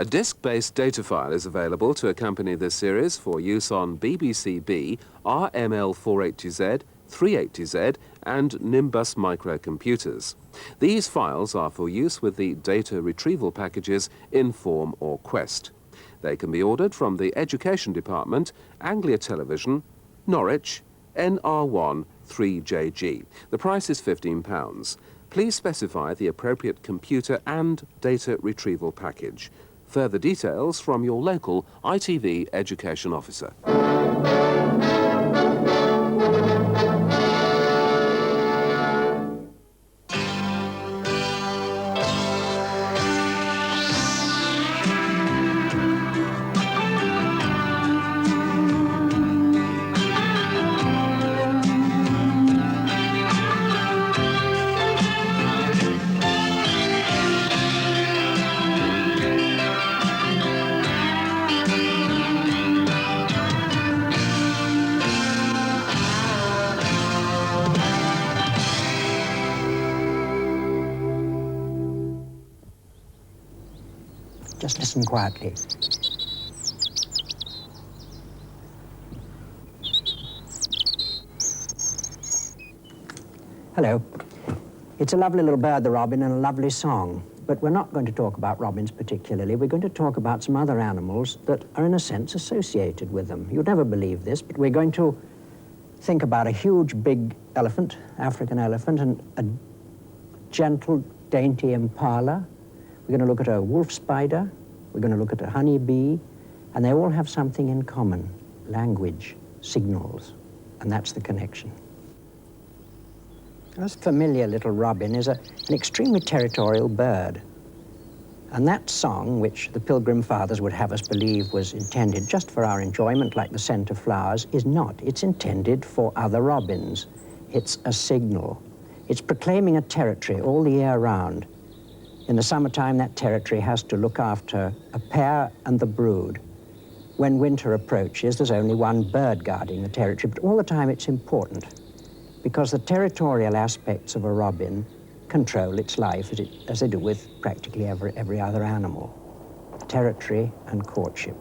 A disc-based data file is available to accompany this series for use on BBC-B, RML480Z, 380Z and Nimbus microcomputers. These files are for use with the data retrieval packages Inform or Quest. They can be ordered from the Education Department, Anglia Television, Norwich, NR1 3JG. The price is £15. Please specify the appropriate computer and data retrieval package. Further details from your local ITV education officer. Just listen quietly. Hello. It's a lovely little bird, the robin, and a lovely song. But we're not going to talk about robins particularly. We're going to talk about some other animals that are, in a sense, associated with them. You'd never believe this, but we're going to think about a huge, big elephant, African elephant, and a gentle, dainty impala. We're going to look at a wolf spider, we're going to look at a honeybee, and they all have something in common: language, signals, and that's the connection. This familiar little robin is an extremely territorial bird, and that song, which the Pilgrim Fathers would have us believe was intended just for our enjoyment, like the scent of flowers, is not. It's intended for other robins. It's a signal. It's proclaiming a territory all the year round. In the summertime, that territory has to look after a pair and the brood. When winter approaches, there's only one bird guarding the territory, but all the time it's important because the territorial aspects of a robin control its life as they do with practically every other animal. Territory and courtship.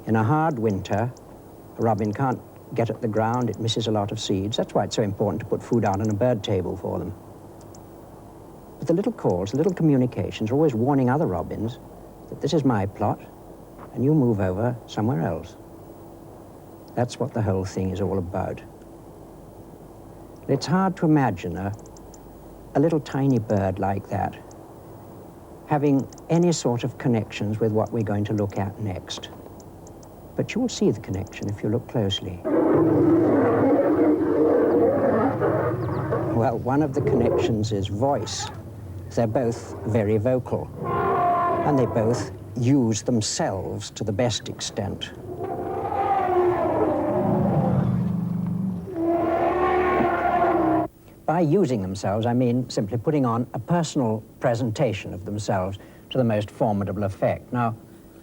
In a hard winter, a robin can't get at the ground, it misses a lot of seeds. That's why it's so important to put food out on a bird table for them. But the little calls, the little communications are always warning other robins that this is my plot and you move over somewhere else. That's what the whole thing is all about. It's hard to imagine a little tiny bird like that having any sort of connections with what we're going to look at next. But you'll see the connection if you look closely. Well, one of the connections is voice. They're both very vocal, and they both use themselves to the best extent. By using themselves, I mean simply putting on a personal presentation of themselves to the most formidable effect. Now,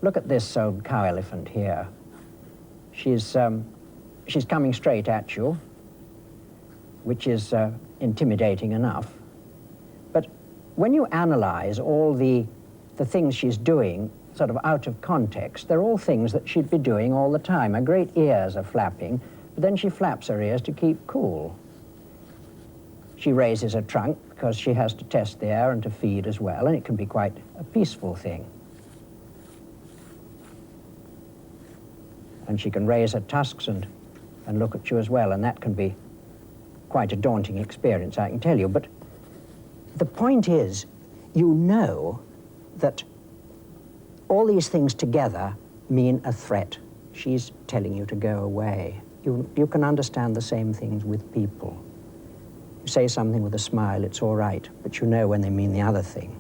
look at this old cow elephant here. She's coming straight at you, which is intimidating enough. But when you analyze all the things she's doing sort of out of context, they're all things that she'd be doing all the time. Her great ears are flapping, but then she flaps her ears to keep cool. She raises her trunk because she has to test the air and to feed as well, and it can be quite a peaceful thing. And she can raise her tusks and look at you as well, and that can be quite a daunting experience, I can tell you. But the point is, you know that all these things together mean a threat. She's telling you to go away. You can understand the same things with people. You say something with a smile, it's all right, but you know when they mean the other thing.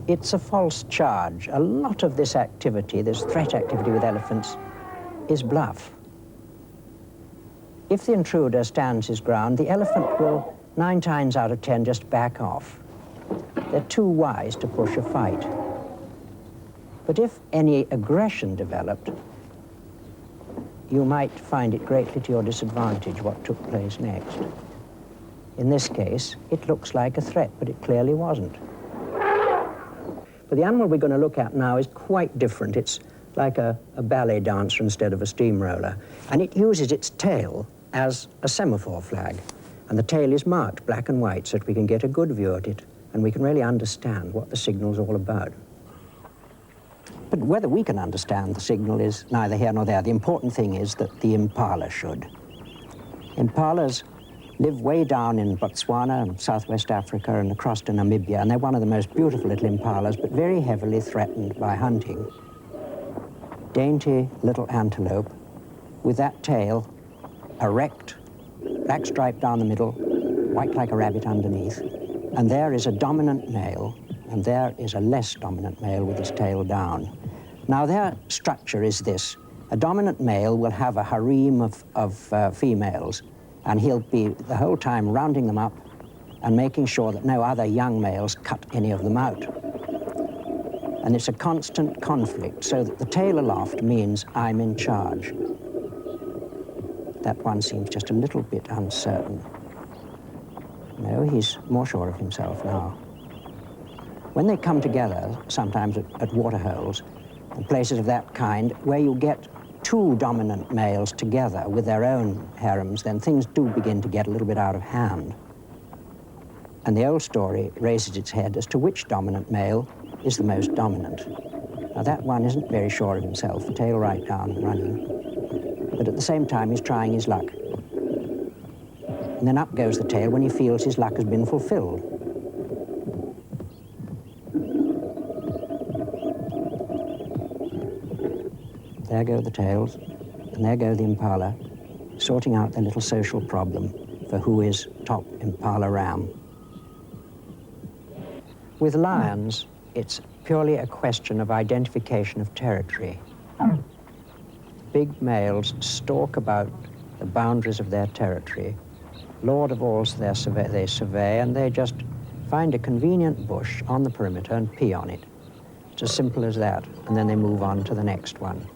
It's a false charge. A lot of this activity, this threat activity with elephants, is bluff. If the intruder stands his ground, the elephant will 9 times out of 10 just back off. They're too wise to push a fight. But if any aggression developed, you might find it greatly to your disadvantage what took place next. In this case, it looks like a threat, but it clearly wasn't. But the animal we're going to look at now is quite different. It's like a ballet dancer instead of a steamroller. And it uses its tail as a semaphore flag. And the tail is marked black and white so that we can get a good view at it and we can really understand what the signal's all about. But whether we can understand the signal is neither here nor there. The important thing is that the impala should. Impalas live way down in Botswana and southwest Africa and across to Namibia, and they're one of the most beautiful little impalas, but very heavily threatened by hunting. Dainty little antelope with that tail erect, black stripe down the middle, white like a rabbit underneath, and there is a dominant male, and there is a less dominant male with his tail down. Now their structure is this. A dominant male will have a harem of females, and he'll be the whole time rounding them up and making sure that no other young males cut any of them out. And it's a constant conflict, so that the tail aloft means I'm in charge. That one seems just a little bit uncertain. No, he's more sure of himself now. When they come together, sometimes at waterholes, and places of that kind, where you get two dominant males together with their own harems, then things do begin to get a little bit out of hand. And the old story raises its head as to which dominant male is the most dominant. Now that one isn't very sure of himself, the tail right down and running. But at the same time, he's trying his luck. And then up goes the tail when he feels his luck has been fulfilled. There go the tails, and there go the impala, sorting out their little social problem for who is top impala ram. With lions, it's purely a question of identification of territory. Big males stalk about the boundaries of their territory. Lord of all they survey, and they just find a convenient bush on the perimeter and pee on it. It's as simple as that, and then they move on to the next one.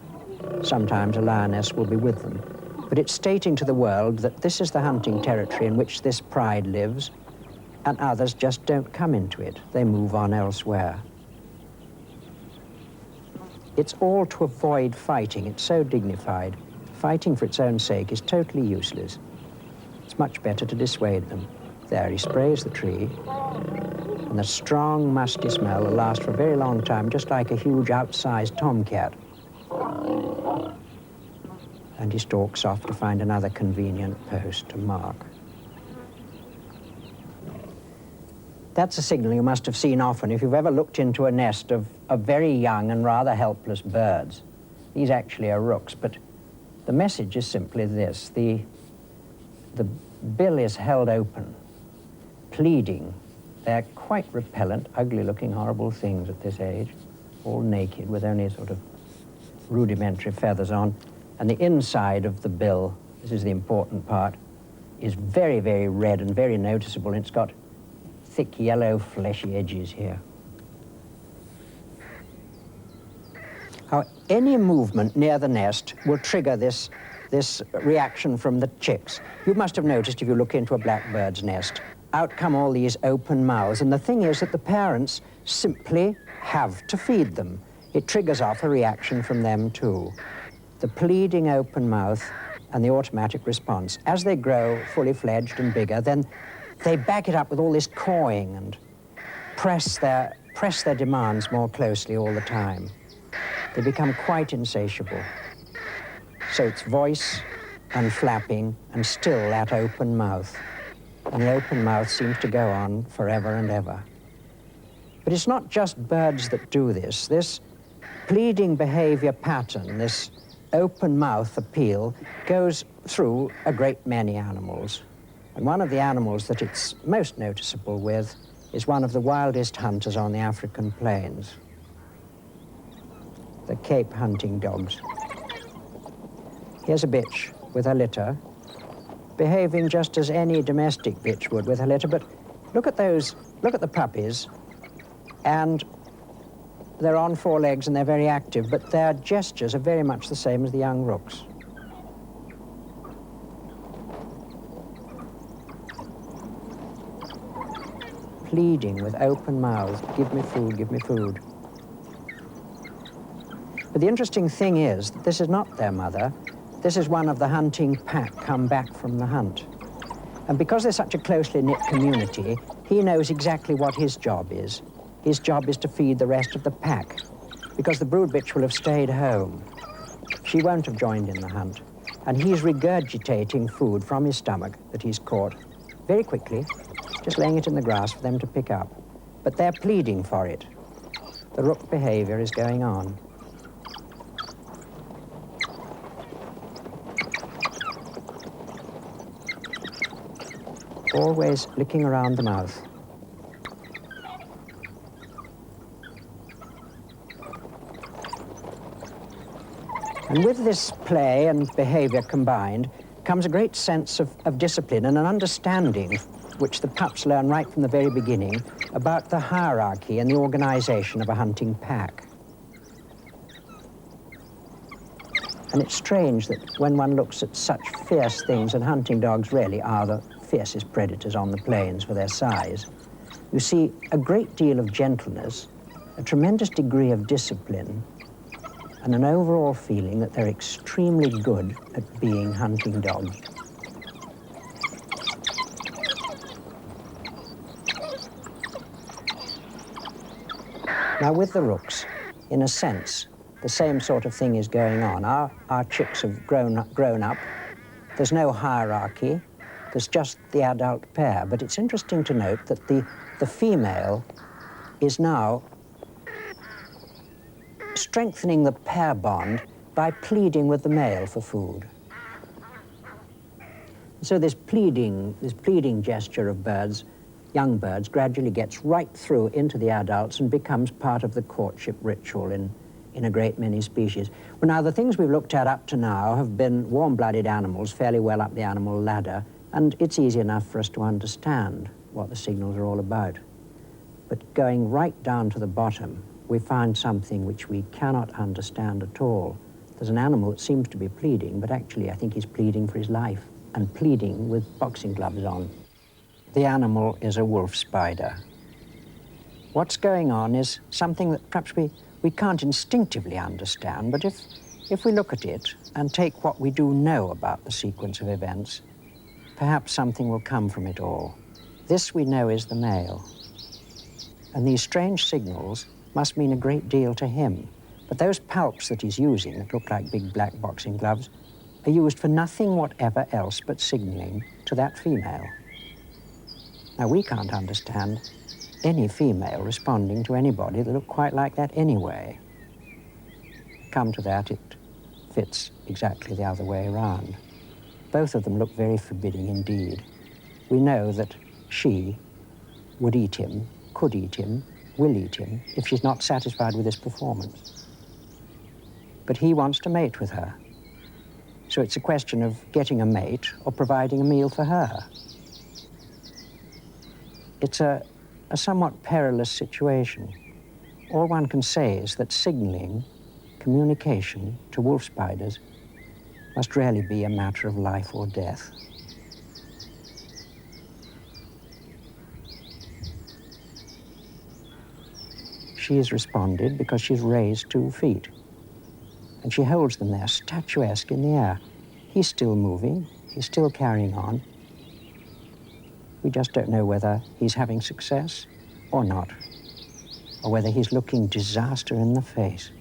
Sometimes a lioness will be with them. But it's stating to the world that this is the hunting territory in which this pride lives, and others just don't come into it. They move on elsewhere. It's all to avoid fighting. It's so dignified. Fighting for its own sake is totally useless. It's much better to dissuade them. There, he sprays the tree, and the strong, musty smell will last for a very long time, just like a huge, outsized tomcat. And he stalks off to find another convenient post to mark. That's a signal you must have seen often if you've ever looked into a nest of very young and rather helpless birds. These actually are rooks, but the message is simply this. The bill is held open, pleading. They're quite repellent, ugly-looking, horrible things at this age, all naked with only sort of rudimentary feathers on. And the inside of the bill, this is the important part, is very, very red and very noticeable. And it's got thick, yellow, fleshy edges here. How any movement near the nest will trigger this reaction from the chicks. You must have noticed if you look into a blackbird's nest, out come all these open mouths. And the thing is that the parents simply have to feed them. It triggers off a reaction from them too. The pleading open mouth and the automatic response. As they grow fully fledged and bigger, then they back it up with all this cawing and press their demands more closely all the time. They become quite insatiable. So it's voice and flapping and still that open mouth. And the open mouth seems to go on forever and ever. But it's not just birds that do this. This pleading behavior pattern, this open mouth appeal, goes through a great many animals. And one of the animals that it's most noticeable with is one of the wildest hunters on the African plains, the Cape hunting dogs. Here's a bitch with her litter, behaving just as any domestic bitch would with her litter, but look at the puppies, and they're on four legs and they're very active, but their gestures are very much the same as the young rooks. Pleading with open mouth, give me food, give me food. But the interesting thing is that this is not their mother. This is one of the hunting pack come back from the hunt. And because they're such a closely knit community, he knows exactly what his job is. His job is to feed the rest of the pack, because the brood bitch will have stayed home. She won't have joined in the hunt. And he's regurgitating food from his stomach that he's caught very quickly, just laying it in the grass for them to pick up. But they're pleading for it. The rook behavior is going on. Always licking around the mouth. And with this play and behavior combined comes a great sense of discipline and an understanding, which the pups learn right from the very beginning, about the hierarchy and the organization of a hunting pack. And it's strange that when one looks at such fierce things, and hunting dogs really are the fiercest predators on the plains for their size, you see a great deal of gentleness, a tremendous degree of discipline, and an overall feeling that they're extremely good at being hunting dogs. Now with the rooks, in a sense, the same sort of thing is going on. Our chicks have grown up. There's no hierarchy. There's just the adult pair. But it's interesting to note that the female is now strengthening the pair bond by pleading with the male for food. So this pleading gesture of birds, young birds, gradually gets right through into the adults and becomes part of the courtship ritual in a great many species. Well, now, the things we've looked at up to now have been warm-blooded animals, fairly well up the animal ladder, and it's easy enough for us to understand what the signals are all about. But going right down to the bottom, we find something which we cannot understand at all. There's an animal that seems to be pleading, but actually I think he's pleading for his life, and pleading with boxing gloves on. The animal is a wolf spider. What's going on is something that perhaps we can't instinctively understand, but if we look at it and take what we do know about the sequence of events, perhaps something will come from it all. This we know is the male. And these strange signals must mean a great deal to him. But those palps that he's using, that look like big black boxing gloves, are used for nothing whatever else but signaling to that female. Now, we can't understand any female responding to anybody that look quite like that anyway. Come to that, it fits exactly the other way around. Both of them look very forbidding indeed. We know that she would eat him, could eat him, will eat him if she's not satisfied with his performance. But he wants to mate with her. So it's a question of getting a mate or providing a meal for her. It's a somewhat perilous situation. All one can say is that signaling, communication to wolf spiders must really be a matter of life or death. She has responded because she's raised 2 feet. And she holds them there, statuesque in the air. He's still moving, he's still carrying on. We just don't know whether he's having success or not, or whether he's looking disaster in the face.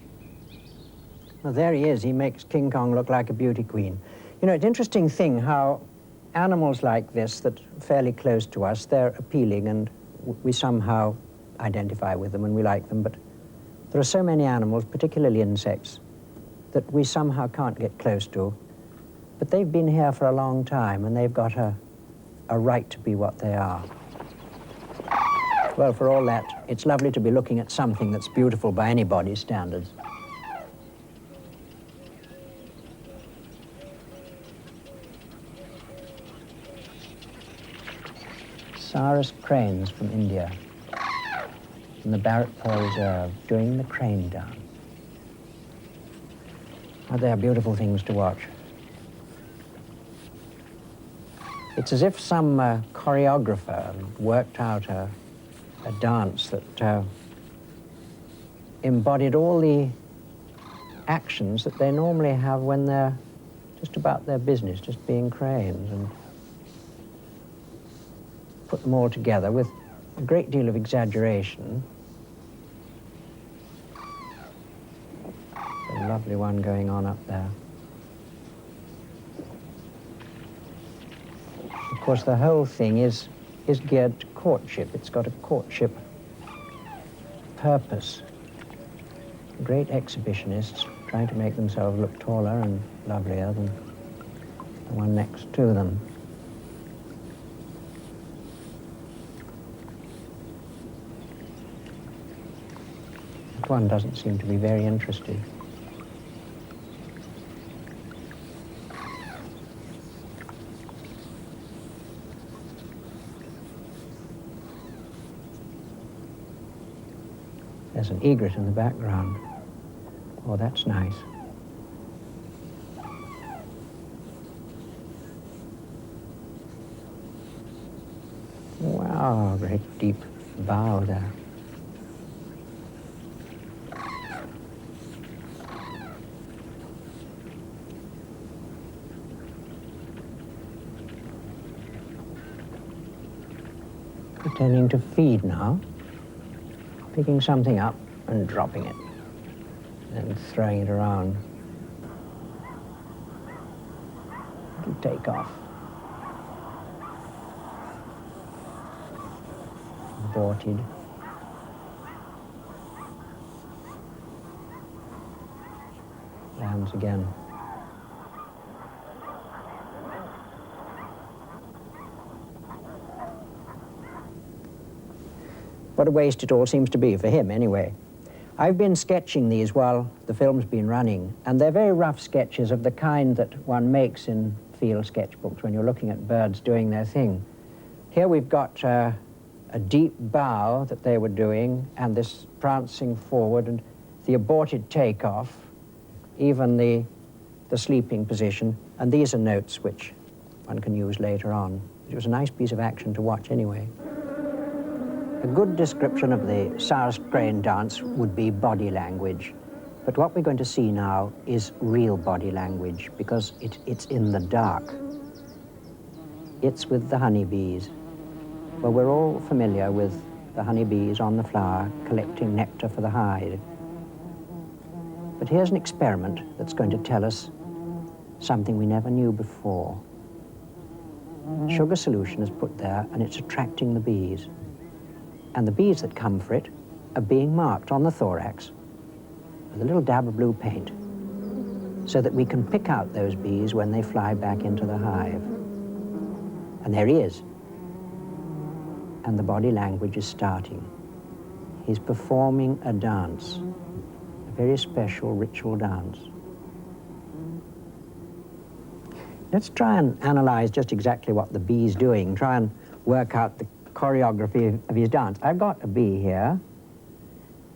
Well, there he is. He makes King Kong look like a beauty queen. You know, it's an interesting thing how animals like this that are fairly close to us, they're appealing and we somehow identify with them and we like them, but there are so many animals, particularly insects, that we somehow can't get close to. But they've been here for a long time and they've got a right to be what they are. Well, for all that, it's lovely to be looking at something that's beautiful by anybody's standards. Saurus cranes from India, from the Barrett Paw Reserve, doing the crane dance. Oh, they are beautiful things to watch. It's as if some choreographer worked out a dance that embodied all the actions that they normally have when they're just about their business, just being cranes, and put them all together with a great deal of exaggeration. There's a lovely one going on up there. Of course, the whole thing is geared to courtship. It's got a courtship purpose. Great exhibitionists trying to make themselves look taller and lovelier than the one next to them. That one doesn't seem to be very interested. There's an egret in the background. Oh, that's nice. Wow, great deep bow there. Pretending to feed now. Picking something up and dropping it, and throwing it around. It'll take off. Aborted. Lands again. What a waste it all seems to be, for him anyway. I've been sketching these while the film's been running, and they're very rough sketches of the kind that one makes in field sketchbooks when you're looking at birds doing their thing. Here we've got a deep bow that they were doing, and this prancing forward, and the aborted takeoff, even the sleeping position, and these are notes which one can use later on. It was a nice piece of action to watch anyway. A good description of the South crane dance would be body language. But what we're going to see now is real body language, because it's in the dark. It's with the honeybees. Well, we're all familiar with the honeybees on the flower collecting nectar for the hive. But here's an experiment that's going to tell us something we never knew before. Sugar solution is put there, and it's attracting the bees. And the bees that come for it are being marked on the thorax with a little dab of blue paint, so that we can pick out those bees when they fly back into the hive. And there he is. And the body language is starting. He's performing a dance, a very special ritual dance. Let's try and analyze just exactly what the bee's doing, try and work out the choreography of his dance. I've got a bee here,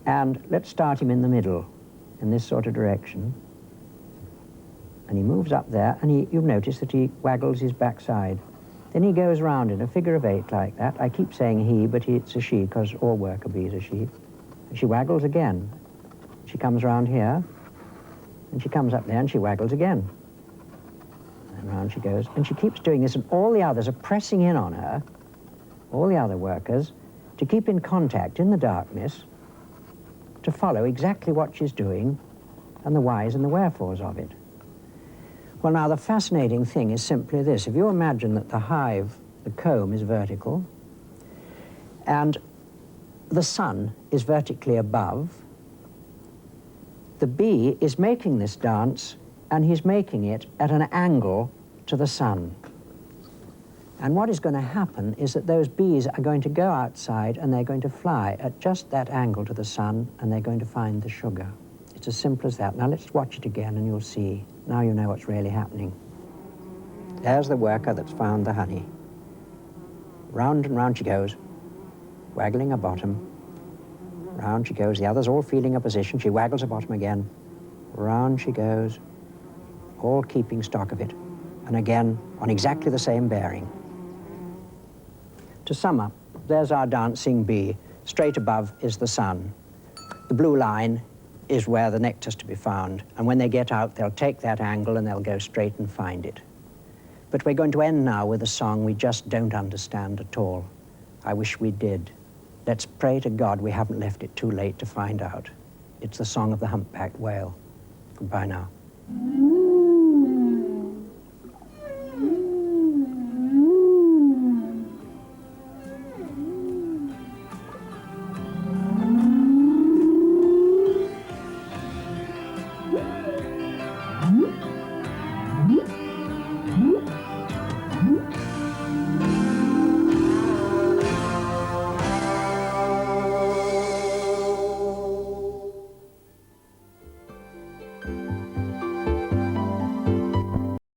and let's start him in the middle, in this sort of direction. And he moves up there, and you'll notice that he waggles his backside. Then he goes round in a figure of 8 like that. I keep saying he, but it's a she, because all worker bees are she. And she waggles again. She comes round here, and she comes up there, and she waggles again. And round she goes, and she keeps doing this, and all the others are pressing in on her, all the other workers, to keep in contact in the darkness, to follow exactly what she's doing and the whys and the wherefores of it. Well, now, the fascinating thing is simply this. If you imagine that the hive, the comb, is vertical, and the sun is vertically above, the bee is making this dance, and he's making it at an angle to the sun. And what is going to happen is that those bees are going to go outside and they're going to fly at just that angle to the sun, and they're going to find the sugar. It's as simple as that. Now let's watch it again and you'll see. Now you know what's really happening. There's the worker that's found the honey. Round and round she goes, waggling her bottom. Round she goes. The others all feeling a position. She waggles her bottom again. Round she goes, all keeping stock of it. And again, on exactly the same bearing. To sum up, there's our dancing bee. Straight above is the sun. The blue line is where the nectar's to be found. And when they get out, they'll take that angle and they'll go straight and find it. But we're going to end now with a song we just don't understand at all. I wish we did. Let's pray to God we haven't left it too late to find out. It's the song of the humpbacked whale. Goodbye now.